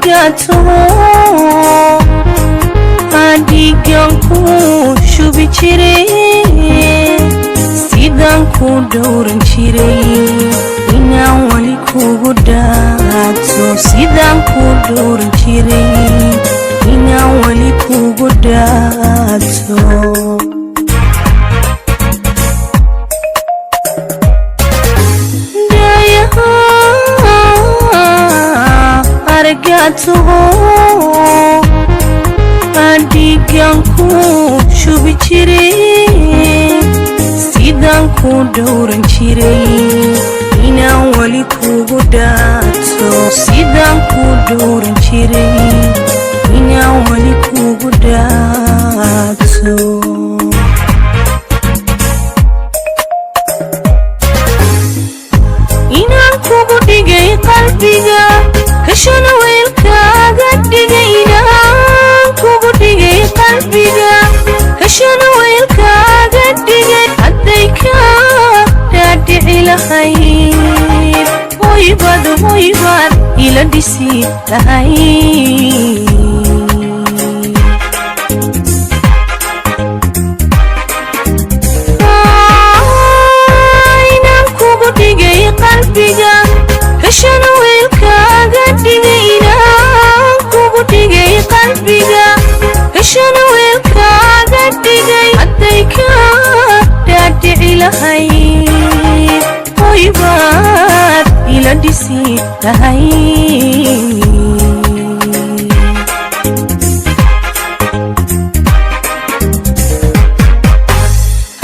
argato adigan ku shubi jiray sidaan ku dhowran jiray inaan wali kugu dhaato sidaan ku dhowran jiray inaan wali kugu dhaato argato adigan ku shubi jiray sidaan ku dhowran jiray inaan wali kugu dhaato sidaan ku dhowran jiray inaan wali kugu dhaato inaan kugu dhigay qalbiga kashana weelkaaga dhigay inaan kugu dhigay qalbiga kashana weelkaaga dhigay hadday ka dhaadhici lahayd hoybad ila dhisi lahayd inaan kugu dhigay qalbiga kashana weelkaaga dhigay inaan kugu dhigay qalbiga kashana weelkaaga dhigay hadday ka dhaadhici lahayd hoybad ila dhisi lahayd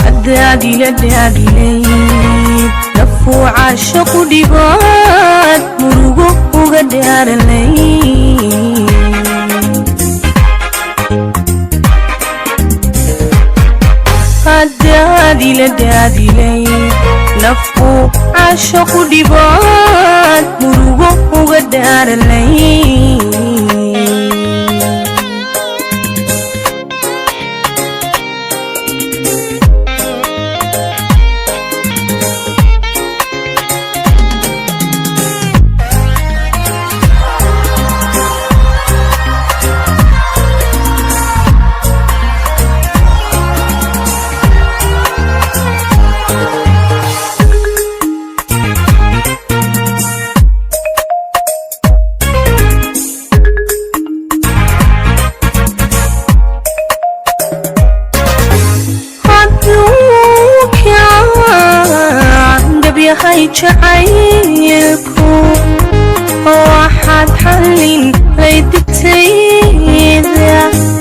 haddaad ila dhaadhilayd lafuu caashaqu dhibaad murugo uga dhaaralayd haddaad ila dhaadhilayd lafuu caashaqu dhibaad murugo uga dhaaralayd yahay jacaylku waxaad xallin laydibtayda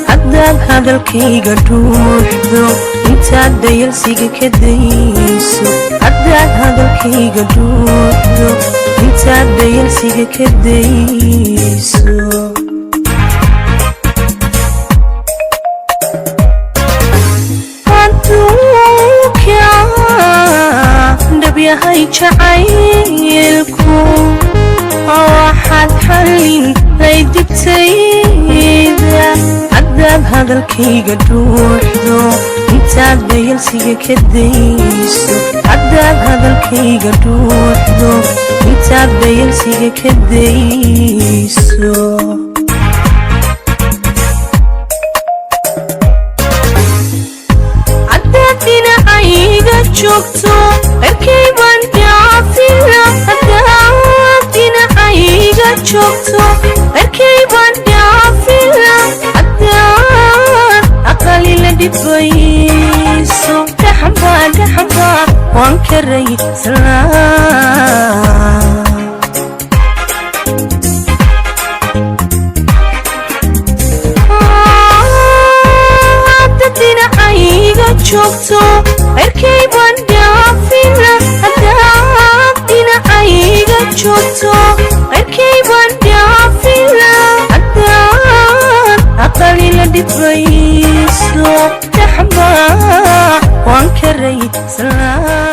haddaad hadalkayga dhuuxdo intaad dayalsiga ka dayso haddaad hadalkayga dhuuxdo intaad dayalsiga ka dayso yahay jacaylku waxaad xallin laydibtayda haddaad hadalkayga dhuuxdo intaad dayalsiga ka dayso haddaad hadalkayga dhuuxdo intaad dayalsiga ka dayso haddaad dhinacayga joogto erkayban dhaafila haddaad dhinacayga joogto erkayban dhaafila haddaad aqalila dhibayso dhaxamba waan ka raysanaa haddaad dhinacayga joogto erkayban dhaafila haddaad dhinacayga joogto erkayban dhaafila haddaad aqalila dhibayso dhaxamba waan ka raysanaa